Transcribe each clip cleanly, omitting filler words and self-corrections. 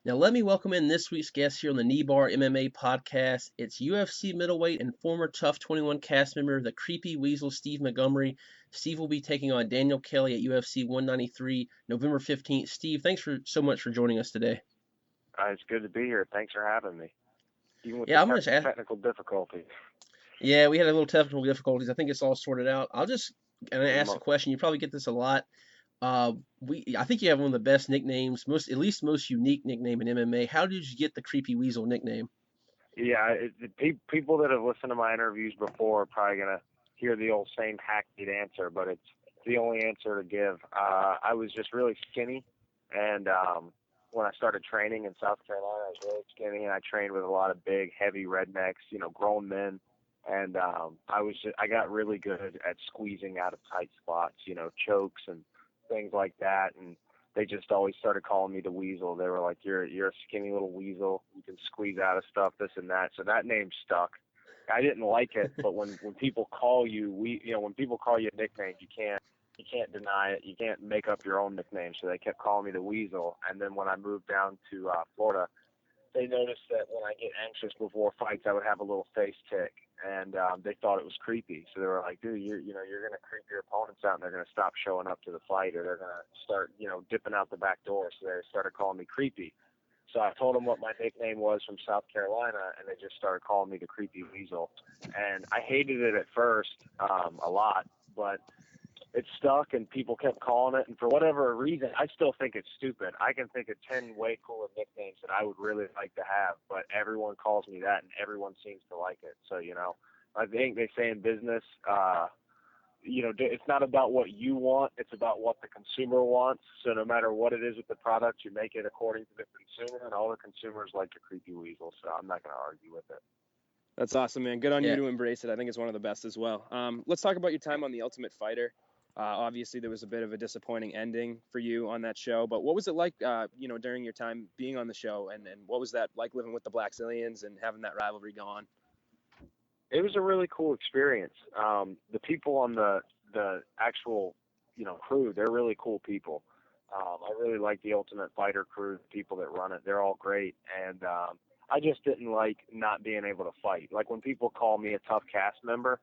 Now, let me welcome in this week's guest here on the Kneebar MMA podcast. It's UFC middleweight and former Tough 21 cast member, the creepy Weasel, Steve Montgomery. Steve will be taking on Daniel Kelly at UFC 193, November 15th. Steve, thanks for so much for joining us today. It's good to be here. Thanks for having me, even with the Yeah, I'm going to ask. technical difficulties. Yeah, we had a little technical difficulties. I think it's all sorted out. I'll just gonna For the ask a question. You probably get this a lot. I think you have one of the best nicknames, at least most unique nickname in MMA. How did you get the Creepy Weasel nickname? Yeah, people that have listened to my interviews before are probably gonna hear the old same hackneyed answer, but it's the only answer to give. I was just really skinny, and when I started training in South Carolina, I was really skinny, and I trained with a lot of big, heavy rednecks, grown men. And I got really good at squeezing out of tight spots, chokes and things like that. And they just always started calling me the Weasel. They were like, "You're a skinny little weasel. You can squeeze out of stuff, this and that." So that name stuck. I didn't like it, but when people call you, when people call you a nickname, you can't deny it. You can't make up your own nickname. So they kept calling me the Weasel. And then when I moved down to Florida, they noticed that when I get anxious before fights, I would have a little face tick, and they thought it was creepy. So they were like, "Dude, you're gonna creep your opponents out, and they're gonna stop showing up to the fight, or they're gonna start, dipping out the back door." So they started calling me creepy. So I told them what my nickname was from South Carolina, and they just started calling me the Creepy Weasel. And I hated it at first, a lot, but it stuck and people kept calling it. And for whatever reason, I still think it's stupid. I can think of 10 way cooler nicknames that I would really like to have, but everyone calls me that and everyone seems to like it. So, I think they say in business, it's not about what you want, it's about what the consumer wants. So no matter what it is with the product, you make it according to the consumer, and all the consumers like the Creepy Weasel. So I'm not going to argue with it. That's awesome, man. Good on you Yeah, to embrace it. I think it's one of the best as well. Let's talk about your time on The Ultimate Fighter. Obviously, there was a bit of a disappointing ending for you on that show, but what was it like, during your time being on the show, and what was that like living with the Blackzilians and having that rivalry go on? It was a really cool experience. The people on the actual crew, they're really cool people. I really like the Ultimate Fighter crew, the people that run it. They're all great, and I just didn't like not being able to fight. Like when people call me a tough cast member,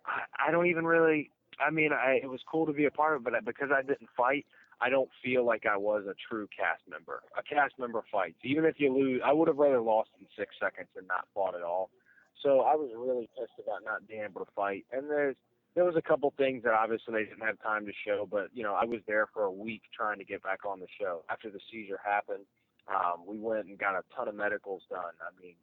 I don't even really. I mean, it was cool to be a part of it, but because I didn't fight, I don't feel like I was a true cast member. A cast member fights. Even if you lose, I would have rather lost in 6 seconds than not fought at all. So I was really pissed about not being able to fight. And there was a couple things that obviously they didn't have time to show, but I was there for a week trying to get back on the show. After the seizure happened, we went and got a ton of medicals done. I mean,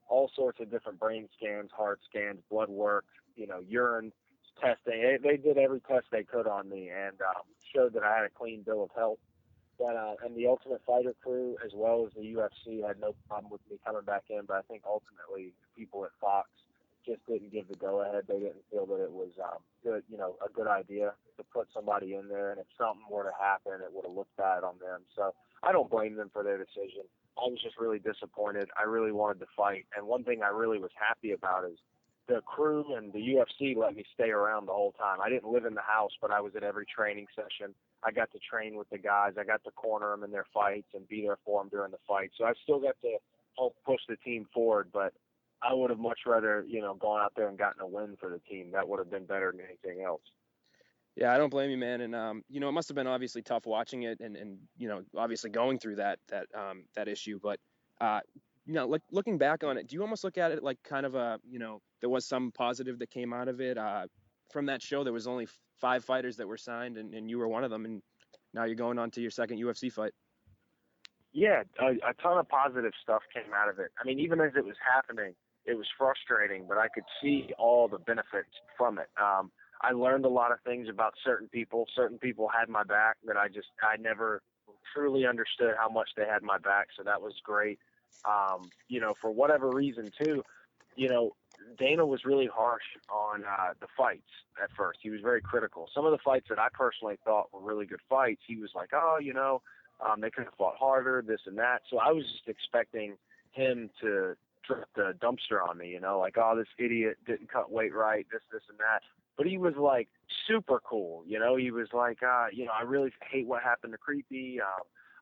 all sorts of different brain scans, heart scans, blood work, urine testing. They did every test they could on me, and showed that I had a clean bill of health. But and the Ultimate Fighter crew, as well as the UFC, had no problem with me coming back in. But I think ultimately the people at Fox just didn't give the go-ahead. They didn't feel that it was good, a good idea to put somebody in there. And if something were to happen, it would have looked bad on them. So I don't blame them for their decision. I was just really disappointed. I really wanted to fight. And one thing I really was happy about is the crew and the UFC let me stay around the whole time. I didn't live in the house, but I was at every training session. I got to train with the guys. I got to corner them in their fights and be there for them during the fight. So I still got to help push the team forward, but I would have much rather, gone out there and gotten a win for the team. That would have been better than anything else. Yeah, I don't blame you, man. And it must have been obviously tough watching it, and obviously going through that issue. But looking back on it, do you almost look at it like kind of there was some positive that came out of it? From that show, there was only 5 fighters that were signed, and you were one of them, and now you're going on to your second UFC fight. Yeah, a ton of positive stuff came out of it. I mean, even as it was happening, it was frustrating, but I could see all the benefits from it. I learned a lot of things about certain people. Certain people had my back that I never truly understood how much they had my back, so that was great. For whatever reason too, Dana was really harsh on the fights at first. He was very critical. Some of the fights that I personally thought were really good fights, he was like, "Oh, they could have fought harder, this and that." So I was just expecting him to drop the dumpster on me, like, "Oh, this idiot didn't cut weight right, this, and that." But he was like super cool, he was like, "I really hate what happened to Creepy.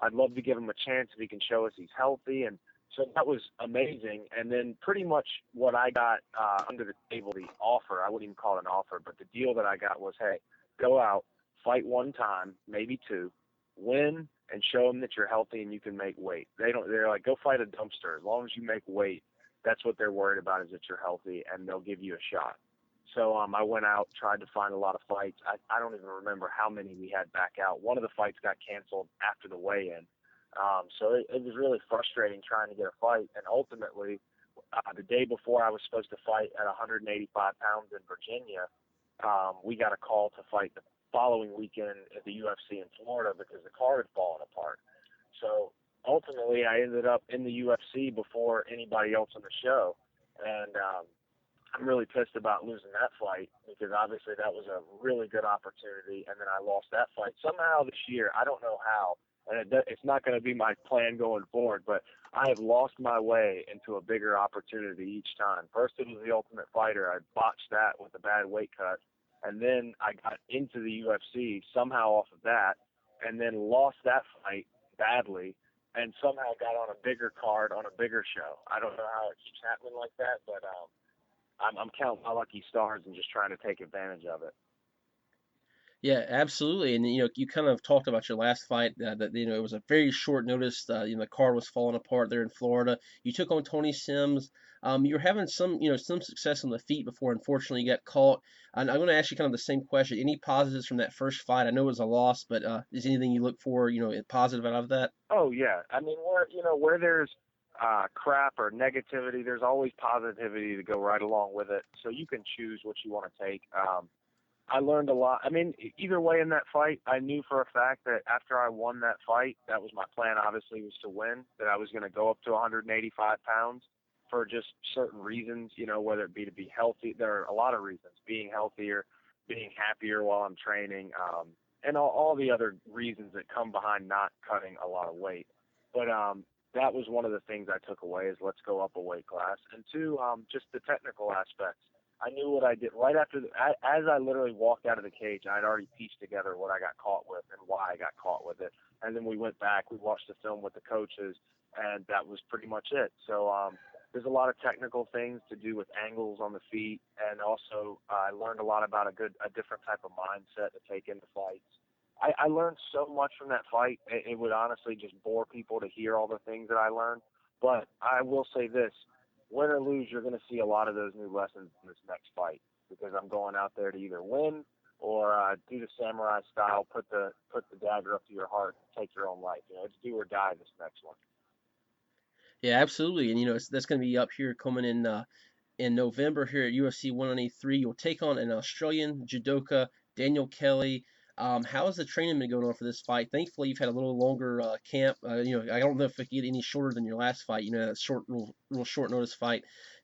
I'd love to give him a chance if he can show us he's healthy. And so that was amazing. And then pretty much what I got under the table, the offer, I wouldn't even call it an offer, but the deal that I got was, hey, go out, fight one time, maybe two, win, and show them that you're healthy and you can make weight. They're like, go fight a dumpster. As long as you make weight, that's what they're worried about, is that you're healthy, and they'll give you a shot. So I went out, tried to find a lot of fights. I don't even remember how many we had back out. One of the fights got canceled after the weigh-in. So it was really frustrating trying to get a fight. And ultimately, the day before I was supposed to fight at 185 pounds in Virginia, we got a call to fight the following weekend at the UFC in Florida because the card had fallen apart. So ultimately, I ended up in the UFC before anybody else on the show. And I'm really pissed about losing that fight because obviously that was a really good opportunity, and then I lost that fight. Somehow this year, I don't know how, and it's not going to be my plan going forward, but I have lost my way into a bigger opportunity each time. First it was the Ultimate Fighter. I botched that with a bad weight cut, and then I got into the UFC somehow off of that, and then lost that fight badly, and somehow got on a bigger card on a bigger show. I don't know how it keeps happening like that, but I'm counting my lucky stars and just trying to take advantage of it. Yeah, absolutely. And you kind of talked about your last fight that it was a very short notice. The card was falling apart there in Florida. You took on Tony Sims. You were having some success on the feet before, unfortunately, you got caught. And I'm going to ask you kind of the same question. Any positives from that first fight? I know it was a loss, but is anything you look for, positive out of that? Oh yeah, I mean, where there's crap or negativity, there's always positivity to go right along with it. So you can choose what you want to take. I learned a lot. I mean, either way in that fight, I knew for a fact that after I won that fight, that was my plan, obviously, was to win, that I was going to go up to 185 pounds for just certain reasons, whether it be to be healthy. There are a lot of reasons: being healthier, being happier while I'm training, and all the other reasons that come behind not cutting a lot of weight. But that was one of the things I took away, is let's go up a weight class. And two, just the technical aspects. I knew what I did right after, as I literally walked out of the cage, I'd already pieced together what I got caught with and why I got caught with it. And then we went back, we watched the film with the coaches, and that was pretty much it. So there's a lot of technical things to do with angles on the feet, and also I learned a lot about a different type of mindset to take into fights. I learned so much from that fight. It would honestly just bore people to hear all the things that I learned. But I will say this: win or lose, you're going to see a lot of those new lessons in this next fight, because I'm going out there to either win or do the samurai style, put the dagger up to your heart, and take your own life. It's do or die this next one. Yeah, absolutely. And that's going to be up here coming in November here at UFC 193. You'll take on an Australian judoka, Daniel Kelly. How has the training been going on for this fight? Thankfully, you've had a little longer camp. I don't know if it could get any shorter than your last fight. That short, real short notice fight.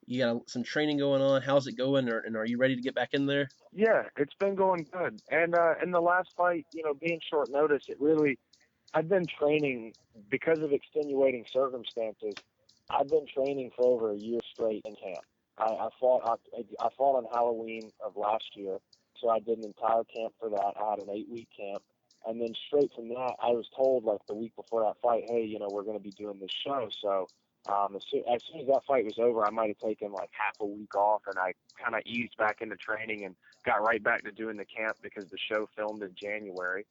You got some training going on. How's it going? And are you ready to get back in there? Yeah, it's been going good. And in the last fight, being short notice, I've been training because of extenuating circumstances. I've been training for over a year straight in camp. I fought on Halloween of last year, so I did an entire camp for that. I had an 8-week camp, and then straight from that, I was told like the week before that fight, hey, we're going to be doing this show. So as soon as that fight was over, I might have taken like half a week off, and I kind of eased back into training and got right back to doing the camp because the show filmed in January.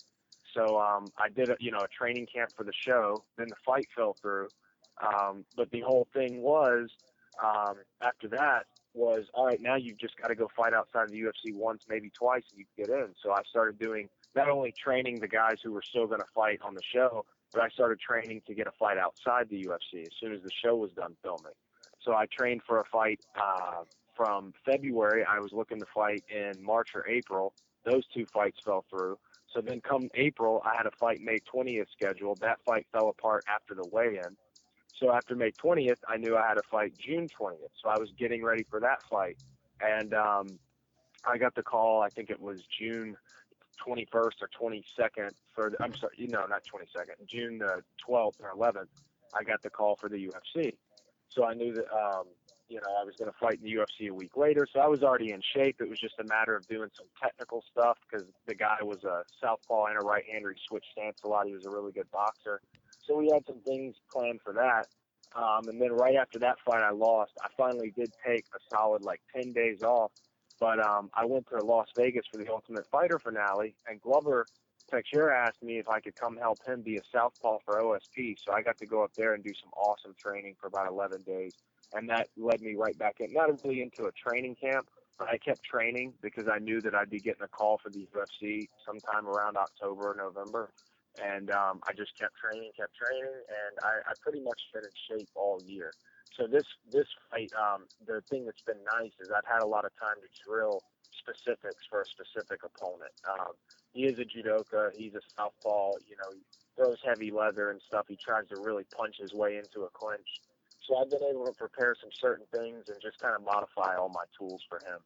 So I did a training camp for the show. Then the fight fell through. But the whole thing was, after that was, all right, now you've just got to go fight outside of the UFC once, maybe twice, and you can get in. So I started doing not only training the guys who were still going to fight on the show, but I started training to get a fight outside the UFC as soon as the show was done filming. So I trained for a fight from February. I was looking to fight in March or April. Those two fights fell through. So then come April, I had a fight May 20th scheduled. That fight fell apart after the weigh-in. So after May 20th, I knew I had a fight June 20th. So I was getting ready for that fight. And I got the call, I think it was June 21st or 22nd not 22nd, June 12th or 11th, I got the call for the UFC. So I knew that, I was going to fight in the UFC a week later. So I was already in shape. It was just a matter of doing some technical stuff because the guy was a southpaw and a right-hander. He switched stance a lot. He was a really good boxer. So we had some things planned for that. And then right after that fight I lost, I finally did take a solid like 10 days off. But I went to Las Vegas for the Ultimate Fighter finale, and Glover Teixeira asked me if I could come help him be a southpaw for OSP. So I got to go up there and do some awesome training for about 11 days. And that led me right back in, not really into a training camp, but I kept training because I knew that I'd be getting a call for the UFC sometime around October or November. And I just kept training, and I pretty much been in shape all year. So this fight, the thing that's been nice is I've had a lot of time to drill specifics for a specific opponent. He is a judoka. He's a southpaw. You know, he throws heavy leather and stuff. He tries to really punch his way into a clinch. So I've been able to prepare some certain things and just kind of modify all my tools for him.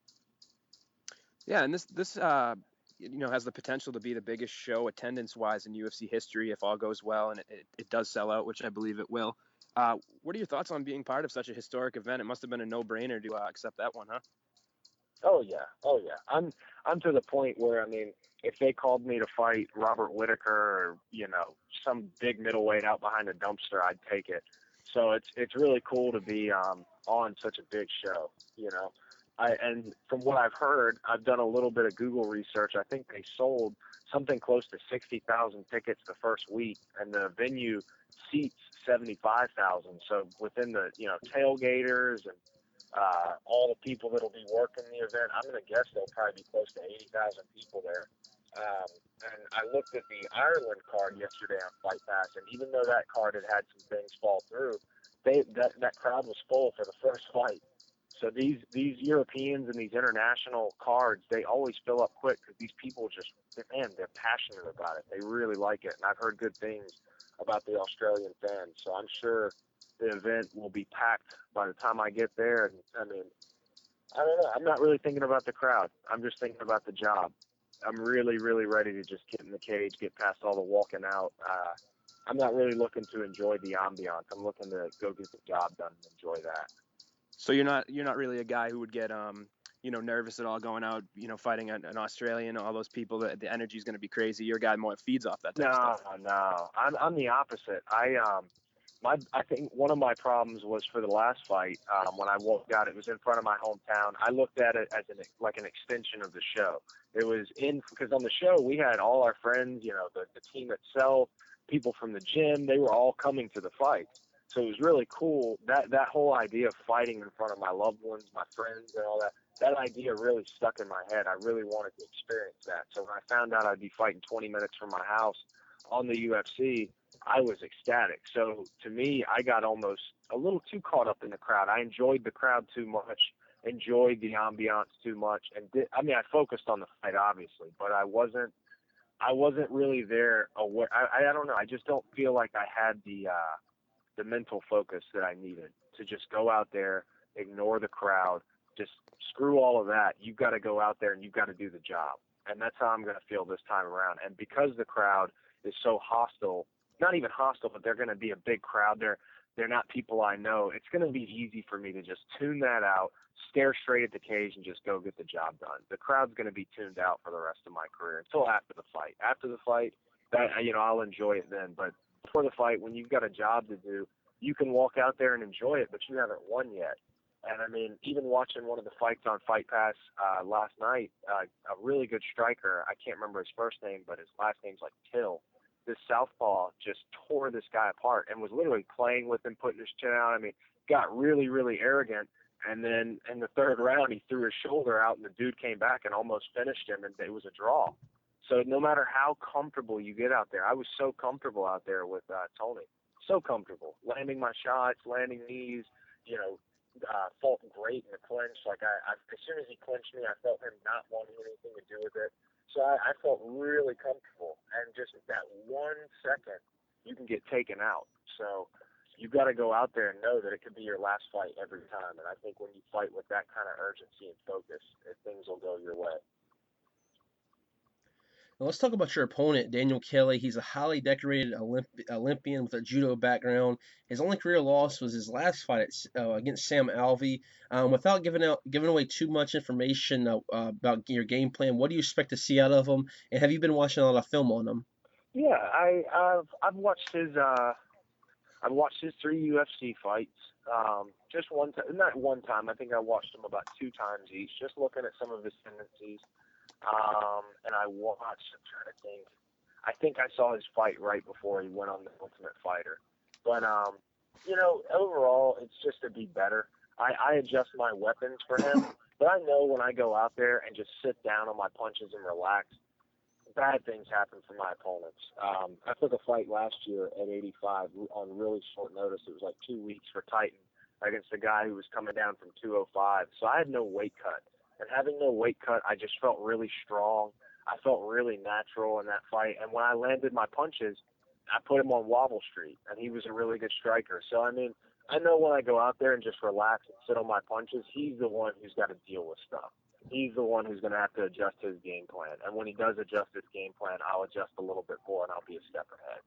Yeah, and this has the potential to be the biggest show attendance-wise in UFC history if all goes well and it does sell out, which I believe it will. What are your thoughts on being part of such a historic event? It must have been a no-brainer to accept that one, huh? Oh yeah. I'm to the point where, I mean, if they called me to fight Robert Whitaker or some big middleweight out behind a dumpster, I'd take it. So it's really cool to be on such a big show. And from what I've heard, I've done a little bit of Google research. I think they sold something close to 60,000 tickets the first week, and the venue seats 75,000. So within the tailgaters and all the people that'll be working the event, I'm going to guess there'll probably be close to 80,000 people there. And I looked at the Ireland card yesterday on Fight Pass, and even though that card had some things fall through, that crowd was full for the first fight. So these Europeans and these international cards, they always fill up quick because these people they're passionate about it. They really like it, and I've heard good things about the Australian fans. So I'm sure the event will be packed by the time I get there. And I mean, I don't know. I'm not really thinking about the crowd. I'm just thinking about the job. I'm really, really ready to just get in the cage, get past all the walking out. I'm not really looking to enjoy the ambiance. I'm looking to go get the job done and enjoy that. So you're not really a guy who would get nervous at all going out, fighting an Australian, all those people. The energy is going to be crazy. You're a guy more feeds off that type of stuff. No. I'm the opposite. I think one of my problems was for the last fight, when I walked out, it was in front of my hometown. I looked at it as an extension of the show. It was because on the show we had all our friends, the team itself, people from the gym, they were all coming to the fight. So it was really cool. That whole idea of fighting in front of my loved ones, my friends, and all that idea really stuck in my head. I really wanted to experience that. So when I found out I'd be fighting 20 minutes from my house on the UFC, I was ecstatic. So to me, I got almost a little too caught up in the crowd. I enjoyed the crowd too much, enjoyed the ambiance too much, and I focused on the fight obviously, but I wasn't really there aware. I don't know. I just don't feel like I had the mental focus that I needed to just go out there, ignore the crowd, just screw all of that. You've got to go out there and you've got to do the job. And that's how I'm going to feel this time around. And because the crowd is so hostile, not even hostile, but they're going to be a big crowd. They're not people I know. It's going to be easy for me to just tune that out, stare straight at the cage, and just go get the job done. The crowd's going to be tuned out for the rest of my career until after the fight. After the fight, I'll enjoy it then. But before the fight, when you've got a job to do, you can walk out there and enjoy it, but you haven't won yet. And I mean, even watching one of the fights on Fight Pass last night, a really good striker, I can't remember his first name, but his last name's like Till. This southpaw just tore this guy apart and was literally playing with him, putting his chin out. I mean, got really, really arrogant. And then in the third round, he threw his shoulder out, and the dude came back and almost finished him, and it was a draw. So no matter how comfortable you get out there, I was so comfortable out there with Tony. So comfortable, landing my shots, landing knees, felt great in the clinch. Like as soon as he clinched me, I felt him not wanting anything to do with it. So I felt really comfortable. And just that 1 second, you can get taken out. So you've got to go out there and know that it could be your last fight every time. And I think when you fight with that kind of urgency and focus, things will go your way. Now let's talk about your opponent, Daniel Kelly. He's a highly decorated Olympian with a judo background. His only career loss was his last fight against Sam Alvey. Without giving away too much information about your game plan, what do you expect to see out of him? And have you been watching a lot of film on him? Yeah, I've watched his 3 UFC fights. Just one time, not one time. I think I watched them about 2 times each, just looking at some of his tendencies. And I watched. I'm trying to think. I think I saw his fight right before he went on the Ultimate Fighter. But overall, it's just to be better. I adjust my weapons for him, but I know when I go out there and just sit down on my punches and relax, bad things happen for my opponents. I took a fight last year at 85 on really short notice. It was like 2 weeks for Titan against a guy who was coming down from 205. So I had no weight cut. And having no weight cut, I just felt really strong. I felt really natural in that fight. And when I landed my punches, I put him on Wobble Street, and he was a really good striker. So, I mean, I know when I go out there and just relax and sit on my punches, he's the one who's got to deal with stuff. He's the one who's going to have to adjust his game plan. And when he does adjust his game plan, I'll adjust a little bit more, and I'll be a step ahead.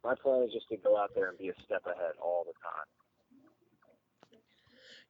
My plan is just to go out there and be a step ahead all the time.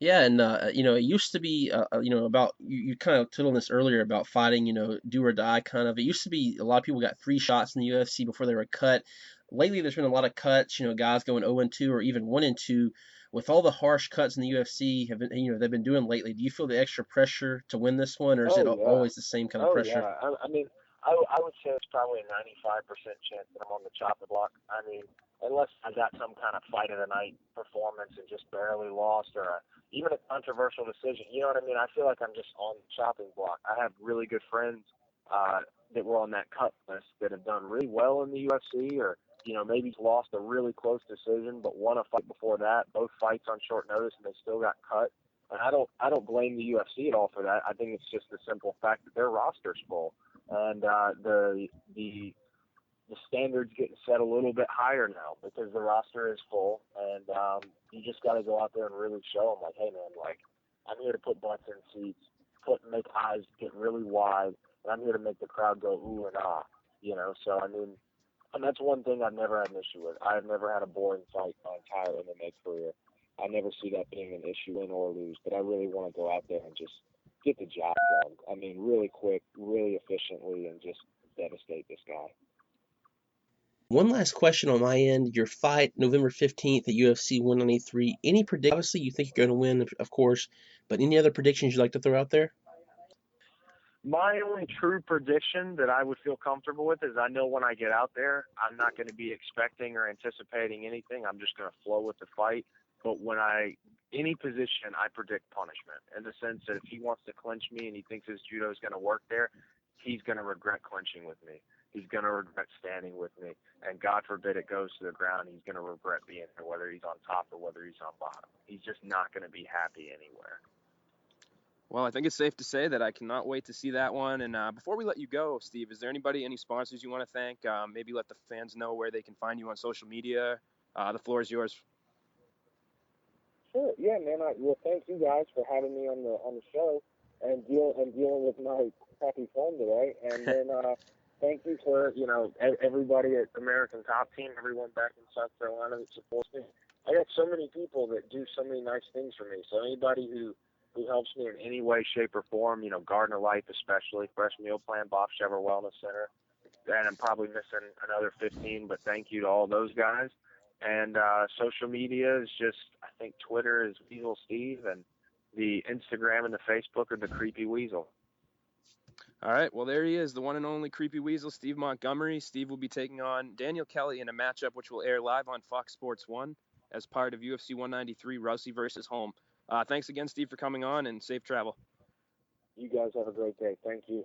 Yeah, and it used to be, about you kind of touched on this earlier about fighting, do or die kind of. It used to be a lot of people got 3 shots in the UFC before they were cut. Lately, there's been a lot of cuts, guys going 0-2 or even 1-2. With all the harsh cuts in the UFC have been, they've been doing lately. Do you feel the extra pressure to win this one, or is it Oh, yeah. always the same kind of Oh, pressure? yeah. I mean, I would say it's probably a 95% chance that I'm on the chopping block. I mean, unless I got some kind of fight of the night performance and just barely lost, or even a controversial decision. You know what I mean? I feel like I'm just on the chopping block. I have really good friends that were on that cut list that have done really well in the UFC, or maybe lost a really close decision but won a fight before that. Both fights on short notice, and they still got cut. And I don't blame the UFC at all for that. I think it's just the simple fact that their roster's full, and the standards getting set a little bit higher now because the roster is full, and you just got to go out there and really show them, like, hey man, like, I'm here to put butts in seats, make eyes get really wide, and I'm here to make the crowd go ooh and ah, So I mean, and that's one thing I've never had an issue with. I've never had a boring fight my entire MMA career. I never see that being an issue, win or lose. But I really want to go out there and just get the job done. I mean, really quick, really efficiently, and just devastate this guy. One last question on my end. Your fight November 15th at UFC 193. Any prediction? Obviously, you think you're going to win, of course, but any other predictions you'd like to throw out there? My only true prediction that I would feel comfortable with is I know when I get out there, I'm not going to be expecting or anticipating anything. I'm just going to flow with the fight. But any position, I predict punishment in the sense that if he wants to clinch me and he thinks his judo is going to work there, he's going to regret clinching with me. He's going to regret standing with me. And God forbid it goes to the ground, he's going to regret being there, whether he's on top or whether he's on bottom. He's just not going to be happy anywhere. Well, I think it's safe to say that I cannot wait to see that one. And before we let you go, Steve, is there any sponsors you want to thank? Maybe let the fans know where they can find you on social media. The floor is yours. Sure. Yeah, man. Well, thank you guys for having me on the show and dealing with my crappy phone today. And then thank you for everybody at American Top Team, everyone back in South Carolina that supports me. I got so many people that do so many nice things for me. So anybody who helps me in any way, shape, or form, Gardner Life especially, Fresh Meal Plan, Bob Shever Wellness Center, and I'm probably missing another 15, but thank you to all those guys. And social media is just, I think Twitter is Weasel Steve, and the Instagram and the Facebook are the Creepy Weasel. All right, well, there he is, the one and only Creepy Weasel, Steve Montgomery. Steve will be taking on Daniel Kelly in a matchup which will air live on Fox Sports 1 as part of UFC 193, Rousey versus Holm. Thanks again, Steve, for coming on, and safe travel. You guys have a great day. Thank you.